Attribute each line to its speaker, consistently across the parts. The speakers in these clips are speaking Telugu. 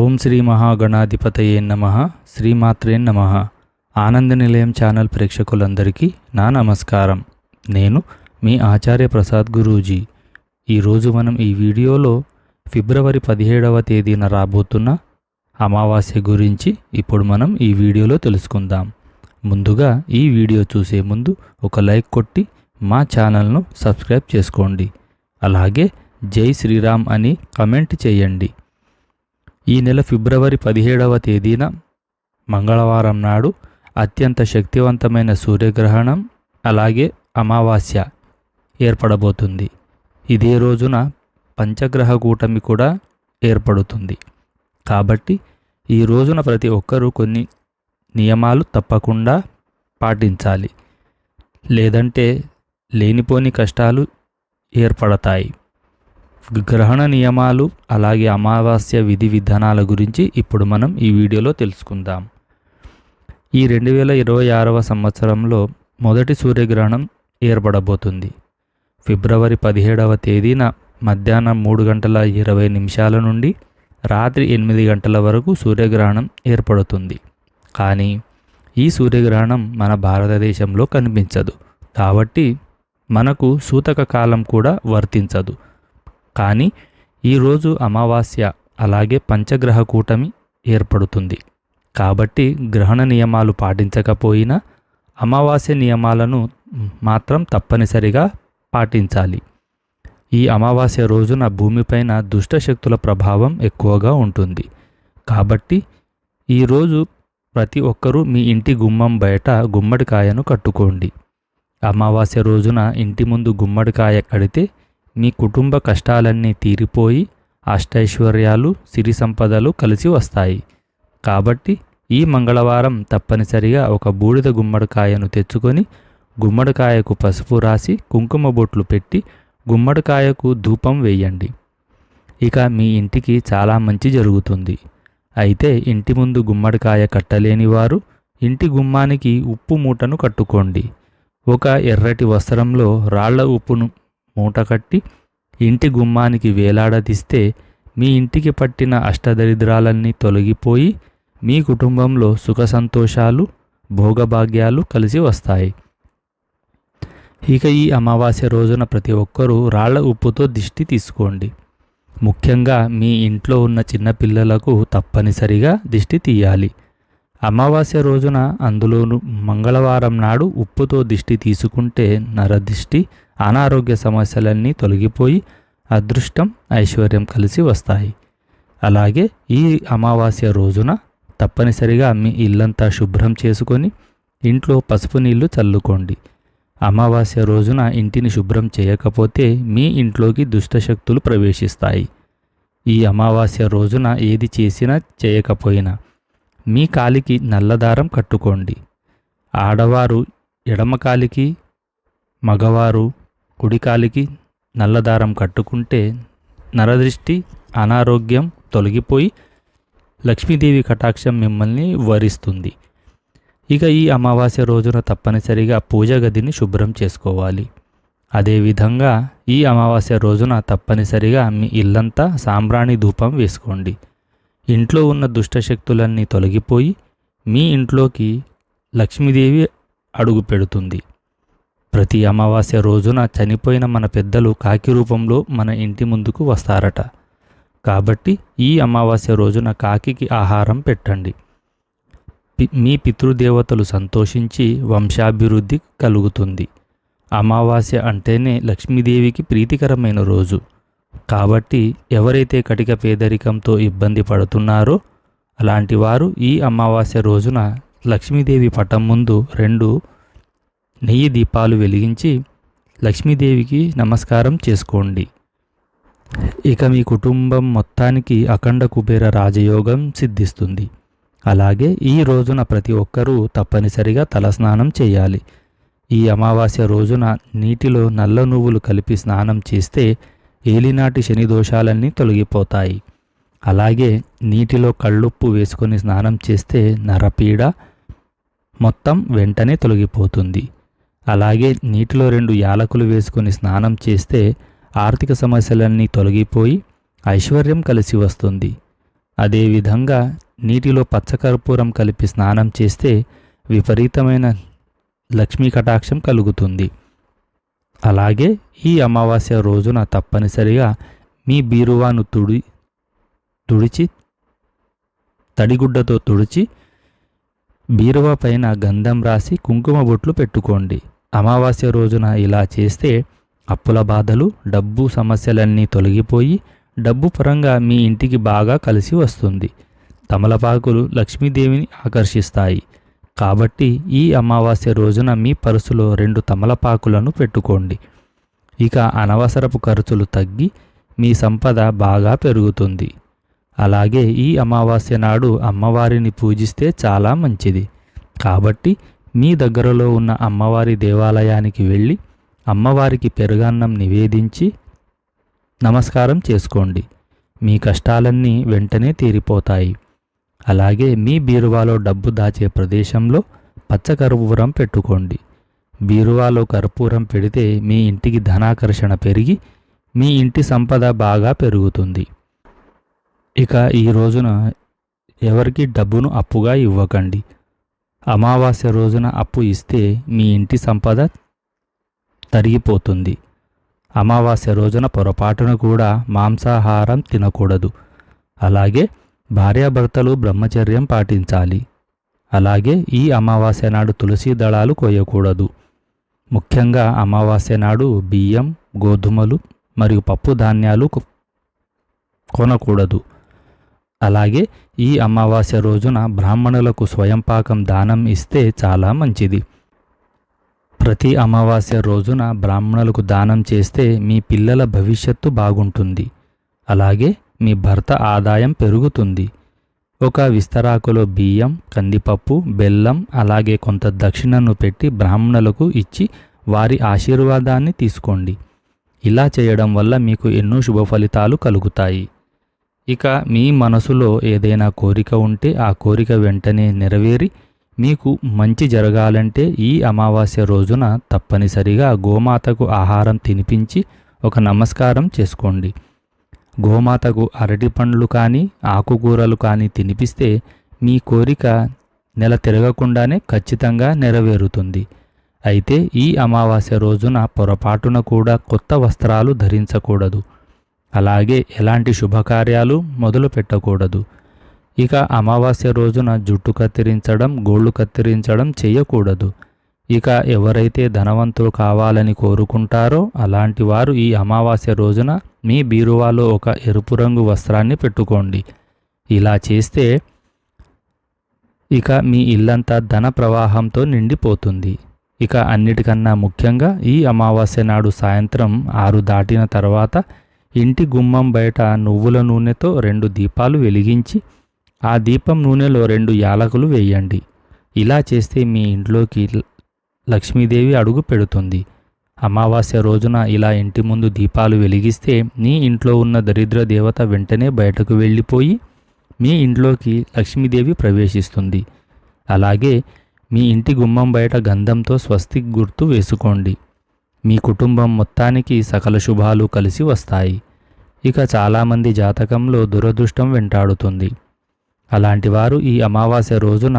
Speaker 1: ఓం శ్రీ మహాగణాధిపతయే నమః. శ్రీమాత్రే నమః. ఆనంద నిలయం ఛానల్ ప్రేక్షకులందరికీ నా నమస్కారం. నేను మీ ఆచార్య ప్రసాద్ గురూజీ. ఈరోజు మనం ఈ వీడియోలో ఫిబ్రవరి 17వ తేదీన రాబోతున్న అమావాస్య గురించి ఇప్పుడు మనం ఈ వీడియోలో తెలుసుకుందాం. ముందుగా ఈ వీడియో చూసే ముందు ఒక లైక్ కొట్టి మా ఛానల్ను సబ్స్క్రైబ్ చేసుకోండి. అలాగే జై శ్రీరామ్ అని కమెంట్ చేయండి. ఈ నెల ఫిబ్రవరి 17వ తేదీన మంగళవారం నాడు అత్యంత శక్తివంతమైన సూర్యగ్రహణం అలాగే అమావాస్య ఏర్పడబోతుంది. ఇదే రోజున పంచగ్రహ కూటమి కూడా ఏర్పడుతుంది. కాబట్టి ఈ రోజున ప్రతి ఒక్కరూ కొన్ని నియమాలు తప్పకుండా పాటించాలి, లేదంటే లేనిపోని కష్టాలు ఏర్పడతాయి. గ్రహణ నియమాలు అలాగే అమావాస్య విధి విధానాల గురించి ఇప్పుడు మనం ఈ వీడియోలో తెలుసుకుందాం. ఈ 2026వ సంవత్సరంలో మొదటి సూర్యగ్రహణం ఏర్పడబోతుంది. ఫిబ్రవరి 17వ తేదీన మధ్యాహ్నం 3:20 నుండి రాత్రి 8 గంటల వరకు సూర్యగ్రహణం ఏర్పడుతుంది. కానీ ఈ సూర్యగ్రహణం మన భారతదేశంలో కనిపించదు, కాబట్టి మనకు సూతక కాలం కూడా వర్తించదు. కానీ ఈరోజు అమావాస్య అలాగే పంచగ్రహ కూటమి ఏర్పడుతుంది. కాబట్టి గ్రహణ నియమాలు పాటించకపోయినా అమావాస్య నియమాలను మాత్రం తప్పనిసరిగా పాటించాలి. ఈ అమావాస్య రోజున భూమిపైన దుష్టశక్తుల ప్రభావం ఎక్కువగా ఉంటుంది. కాబట్టి ఈరోజు ప్రతి ఒక్కరూ మీ ఇంటి గుమ్మం బయట గుమ్మడికాయను కట్టుకోండి. అమావాస్య రోజున ఇంటి ముందు గుమ్మడికాయ కడితే మీ కుటుంబ కష్టాలన్నీ తీరిపోయి అష్టైశ్వర్యాలు సిరి సంపదలు కలిసి వస్తాయి. కాబట్టి ఈ మంగళవారం తప్పనిసరిగా ఒక బూడిద గుమ్మడికాయను తెచ్చుకొని గుమ్మడికాయకు పసుపు రాసి కుంకుమ బొట్లు పెట్టి గుమ్మడికాయకు ధూపం వేయండి. ఇక మీ ఇంటికి చాలా మంచి జరుగుతుంది. అయితే ఇంటి ముందు గుమ్మడికాయ కట్టలేని వారు ఇంటి గుమ్మానికి ఉప్పు మూటను కట్టుకోండి. ఒక ఎర్రటి వస్త్రంలో రాళ్ల ఉప్పును మూట కట్టి ఇంటి గుమ్మానికి వేలాడదీస్తే మీ ఇంటికి పట్టిన అష్టదరిద్రాలన్నీ తొలగిపోయి మీ కుటుంబంలో సుఖ సంతోషాలు భోగభాగ్యాలు కలిసి వస్తాయి. ఇక ఈ అమావాస్య రోజున ప్రతి ఒక్కరూ రాళ్ల ఉప్పుతో దిష్టి తీసుకోండి. ముఖ్యంగా మీ ఇంట్లో ఉన్న చిన్నపిల్లలకు తప్పనిసరిగా దిష్టి తీయాలి. అమావాస్య రోజున అందులోనూ మంగళవారం నాడు ఉప్పుతో దిష్టి తీసుకుంటే నరదిష్టి అనారోగ్య సమస్యలన్నీ తొలగిపోయి అదృష్టం ఐశ్వర్యం కలిసి వస్తాయి. అలాగే ఈ అమావాస్య రోజున తప్పనిసరిగా మీ ఇల్లంతా శుభ్రం చేసుకొని ఇంట్లో పసుపు నీళ్లు చల్లుకోండి. అమావాస్య రోజున ఇంటిని శుభ్రం చేయకపోతే మీ ఇంట్లోకి దుష్టశక్తులు ప్రవేశిస్తాయి. ఈ అమావాస్య రోజున ఏది చేసినా చేయకపోయినా మీ కాలికి నల్లదారం కట్టుకోండి. ఆడవారు ఎడమ కాలికి, మగవారు కుడికాలికి నల్లదారం కట్టుకుంటే నరదృష్టి అనారోగ్యం తొలగిపోయి లక్ష్మీదేవి కటాక్షం మిమ్మల్ని వరిస్తుంది. ఇక ఈ అమావాస్య రోజున తప్పనిసరిగా పూజ గదిని శుభ్రం చేసుకోవాలి. అదేవిధంగా ఈ అమావాస్య రోజున తప్పనిసరిగా మీ ఇల్లంతా సాంబ్రాణి ధూపం వేసుకోండి. ఇంట్లో ఉన్న దుష్టశక్తులన్నీ తొలగిపోయి మీ ఇంట్లోకి లక్ష్మీదేవి అడుగు పెడుతుంది. ప్రతి అమావాస్య రోజున చనిపోయిన మన పెద్దలు కాకి రూపంలో మన ఇంటి ముందుకు వస్తారట. కాబట్టి ఈ అమావాస్య రోజున కాకికి ఆహారం పెట్టండి. మీ పితృదేవతలు సంతోషించి వంశాభివృద్ధి కలుగుతుంది. అమావాస్య అంటేనే లక్ష్మీదేవికి ప్రీతికరమైన రోజు. కాబట్టి ఎవరైతే కటిక పేదరికంతో ఇబ్బంది పడుతున్నారో అలాంటి వారు ఈ అమావాస్య రోజున లక్ష్మీదేవి పటం ముందు 2 నెయ్యి దీపాలు వెలిగించి లక్ష్మీదేవికి నమస్కారం చేసుకోండి. ఇక మీ కుటుంబం మొత్తానికి అఖండ కుబేర రాజయోగం సిద్ధిస్తుంది. అలాగే ఈ రోజున ప్రతి ఒక్కరూ తప్పనిసరిగా తలస్నానం చేయాలి. ఈ అమావాస్య రోజున నీటిలో నల్ల నువ్వులు కలిపి స్నానం చేస్తే ఏలినాటి శని దోషాలన్నీ తొలగిపోతాయి. అలాగే నీటిలో కళ్ళుప్పు వేసుకొని స్నానం చేస్తే నరపీడ మొత్తం వెంటనే తొలగిపోతుంది. అలాగే నీటిలో 2 యాలకులు వేసుకొని స్నానం చేస్తే ఆర్థిక సమస్యలన్నీ తొలగిపోయి ఐశ్వర్యం కలిసి వస్తుంది. అదేవిధంగా నీటిలో పచ్చకర్పూరం కలిపి స్నానం చేస్తే విపరీతమైన లక్ష్మీ కటాక్షం కలుగుతుంది. అలాగే ఈ అమావాస్య రోజున తప్పనిసరిగా మీ బీరువాను తుడిచి తడిగుడ్డతో తుడిచి బీరువా పైన గంధం రాసి కుంకుమ బొట్లు పెట్టుకోండి. అమావాస్య రోజున ఇలా చేస్తే అప్పుల బాధలు, డబ్బు సమస్యలన్నీ తొలగిపోయి డబ్బు పరంగా మీ ఇంటికి బాగా కలిసి వస్తుంది. తమలపాకులు లక్ష్మీదేవిని ఆకర్షిస్తాయి. కాబట్టి ఈ అమావాస్య రోజున మీ పర్సులో 2 తమలపాకులను పెట్టుకోండి. ఇక అనవసరపు ఖర్చులు తగ్గి మీ సంపద బాగా పెరుగుతుంది. అలాగే ఈ అమావాస్య నాడు అమ్మవారిని పూజిస్తే చాలా మంచిది. కాబట్టి మీ దగ్గరలో ఉన్న అమ్మవారి దేవాలయానికి వెళ్ళి అమ్మవారికి పెరుగన్నం నివేదించి నమస్కారం చేసుకోండి. మీ కష్టాలన్నీ వెంటనే తీరిపోతాయి. అలాగే మీ బీరువాలో డబ్బు దాచే ప్రదేశంలో పచ్చకర్పూరం పెట్టుకోండి. బీరువాలో కర్పూరం పెడితే మీ ఇంటికి ధనాకర్షణ పెరిగి మీ ఇంటి సంపద బాగా పెరుగుతుంది. ఇక ఈ రోజున ఎవరికి డబ్బును అప్పుగా ఇవ్వకండి. అమావాస్య రోజున అప్పు ఇస్తే మీ ఇంటి సంపద తరిగిపోతుంది. అమావాస్య రోజున పొరపాటున కూడా మాంసాహారం తినకూడదు. అలాగే భార్యాభర్తలు బ్రహ్మచర్యం పాటించాలి. అలాగే ఈ అమావాస్య నాడు తులసి దళాలు కోయకూడదు. ముఖ్యంగా అమావాస్య నాడు బియ్యం, గోధుమలు మరియు పప్పు ధాన్యాలు కొనకూడదు. అలాగే ఈ అమావాస్య రోజున బ్రాహ్మణులకు స్వయంపాకం దానం ఇస్తే చాలా మంచిది. ప్రతి అమావాస్య రోజున బ్రాహ్మణులకు దానం చేస్తే మీ పిల్లల భవిష్యత్తు బాగుంటుంది. అలాగే మీ భర్త ఆదాయం పెరుగుతుంది. ఒక విస్తరాకులో బియ్యం, కందిపప్పు, బెల్లం అలాగే కొంత దక్షిణను పెట్టి బ్రాహ్మణులకు ఇచ్చి వారి ఆశీర్వాదాన్ని తీసుకోండి. ఇలా చేయడం వల్ల మీకు ఎన్నో శుభ ఫలితాలు కలుగుతాయి. ఇక మీ మనసులో ఏదైనా కోరిక ఉంటే ఆ కోరిక వెంటనే నెరవేరి మీకు మంచి జరగాలంటే ఈ అమావాస్య రోజున తప్పనిసరిగా గోమాతకు ఆహారం తినిపించి ఒక నమస్కారం చేసుకోండి. గోమాతకు అరటి పండ్లు కానీ ఆకుకూరలు కానీ తినిపిస్తే మీ కోరిక నెల తిరగకుండానే ఖచ్చితంగా నెరవేరుతుంది. అయితే ఈ అమావాస్య రోజున పొరపాటున కూడా కొత్త వస్త్రాలు ధరించకూడదు. అలాగే ఎలాంటి శుభకార్యాలు మొదలు పెట్టకూడదు. ఇక అమావాస్య రోజున జుట్టు కత్తిరించడం, గోళ్ళు కత్తిరించడం చేయకూడదు. ఇక ఎవరైతే ధనవంతులు కావాలని కోరుకుంటారో అలాంటి వారు ఈ అమావాస్య రోజున మీ బీరువాలో ఒక ఎరుపు రంగు వస్త్రాన్ని పెట్టుకోండి. ఇలా చేస్తే ఇక మీ ఇల్లంతా ధన ప్రవాహంతో నిండిపోతుంది. ఇక అన్నిటికన్నా ముఖ్యంగా ఈ అమావాస్య నాడు సాయంత్రం 6 దాటిన తర్వాత ఇంటి గుమ్మం బయట నువ్వుల నూనెతో 2 దీపాలు వెలిగించి ఆ దీపం నూనెలో 2 యాలకులు వేయండి. ఇలా చేస్తే మీ ఇంట్లోకి లక్ష్మీదేవి అడుగు పెడుతుంది. అమావాస్య రోజున ఇలా ఇంటి ముందు దీపాలు వెలిగిస్తే మీ ఇంట్లో ఉన్న దరిద్ర దేవత వెంటనే బయటకు వెళ్ళిపోయి మీ ఇంట్లోకి లక్ష్మీదేవి ప్రవేశిస్తుంది. అలాగే మీ ఇంటి గుమ్మం బయట గంధంతో స్వస్తిక్ గుర్తు వేసుకోండి. మీ కుటుంబం మొత్తానికి సకల శుభాలు కలిసి వస్తాయి. ఇక చాలామంది జాతకంలో దురదృష్టం వెంటాడుతుంది. అలాంటి వారు ఈ అమావాస్య రోజున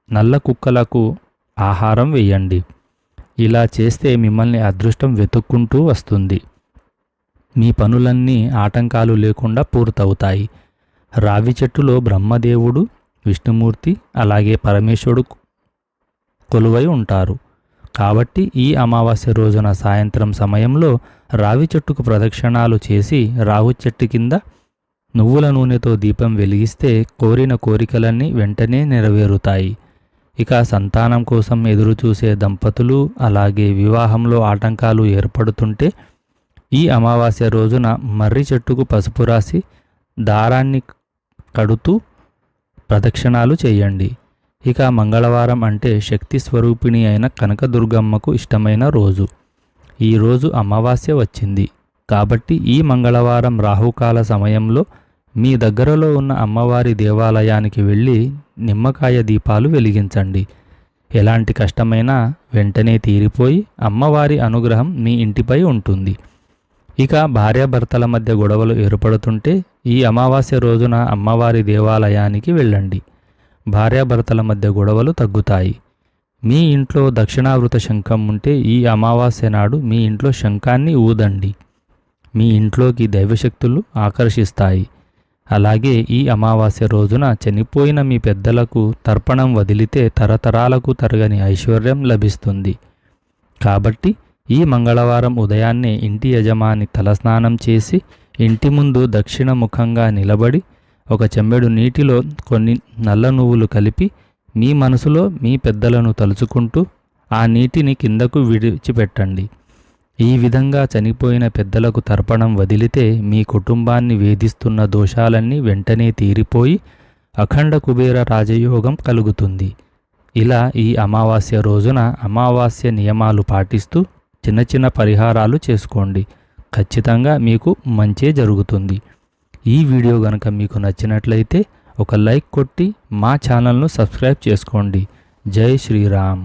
Speaker 1: నల్ల కుక్కలకు ఆహారం వేయండి. ఇలా చేస్తే మిమ్మల్ని అదృష్టం వెతుక్కుంటూ వస్తుంది. మీ పనులన్నీ ఆటంకాలు లేకుండా పూర్తవుతాయి. రావి చెట్టులో బ్రహ్మదేవుడు, విష్ణుమూర్తి అలాగే పరమేశ్వరుడు కొలువై ఉంటారు. కాబట్టి ఈ అమావాస్య రోజున సాయంత్రం సమయంలో రావి చెట్టుకు ప్రదక్షిణాలు చేసి రావి చెట్టు కింద నువ్వుల నూనెతో దీపం వెలిగిస్తే కోరిన కోరికలన్నీ వెంటనే నెరవేరుతాయి. ఇక సంతానం కోసం ఎదురుచూసే దంపతులు అలాగే వివాహంలో ఆటంకాలు ఏర్పడుతుంటే ఈ అమావాస్య రోజున మర్రి చెట్టుకు పసుపు రాసి దారాన్ని కడుతూ ప్రదక్షిణాలు చేయండి. ఇక మంగళవారం అంటే శక్తి స్వరూపిణి అయిన కనకదుర్గమ్మకు ఇష్టమైన రోజు. ఈరోజు అమావాస్య వచ్చింది కాబట్టి ఈ మంగళవారం రాహుకాల సమయంలో మీ దగ్గరలో ఉన్న అమ్మవారి దేవాలయానికి వెళ్ళి నిమ్మకాయ దీపాలు వెలిగించండి. ఎలాంటి కష్టమైనా వెంటనే తీరిపోయి అమ్మవారి అనుగ్రహం మీ ఇంటిపై ఉంటుంది. ఇక భార్యాభర్తల మధ్య గొడవలు ఏర్పడుతుంటే ఈ అమావాస్య రోజున అమ్మవారి దేవాలయానికి వెళ్ళండి. భార్యాభర్తల మధ్య గొడవలు తగ్గుతాయి. మీ ఇంట్లో దక్షిణావృత శంఖం ఉంటే ఈ అమావాస్య నాడు మీ ఇంట్లో శంఖాన్ని ఊదండి. మీ ఇంట్లోకి దైవశక్తులు ఆకర్షిస్తాయి. అలాగే ఈ అమావాస్య రోజున చనిపోయిన మీ పెద్దలకు తర్పణం వదిలితే తరతరాలకు తరగని ఐశ్వర్యం లభిస్తుంది. కాబట్టి ఈ మంగళవారం ఉదయాన్నే ఇంటి యజమాని తలస్నానం చేసి ఇంటి ముందు దక్షిణముఖంగా నిలబడి ఒక చెంబెడు నీటిలో కొన్ని నల్ల నువ్వులు కలిపి మీ మనసులో మీ పెద్దలను తలుచుకుంటూ ఆ నీటిని కిందకు విడిచిపెట్టండి. ఈ విధంగా చనిపోయిన పెద్దలకు తర్పణం వదిలితే మీ కుటుంబాన్ని వేధిస్తున్న దోషాలన్నీ వెంటనే తీరిపోయి అఖండ కుబేర రాజయోగం కలుగుతుంది. ఇలా ఈ అమావాస్య రోజున అమావాస్య నియమాలు పాటిస్తూ చిన్న చిన్న పరిహారాలు చేసుకోండి. ఖచ్చితంగా మీకు మంచే జరుగుతుంది. ఈ వీడియో కనుక మీకు నచ్చినట్లయితే ఒక లైక్ కొట్టి మా ఛానల్ను సబ్స్క్రైబ్ చేసుకోండి. జై శ్రీరామ్.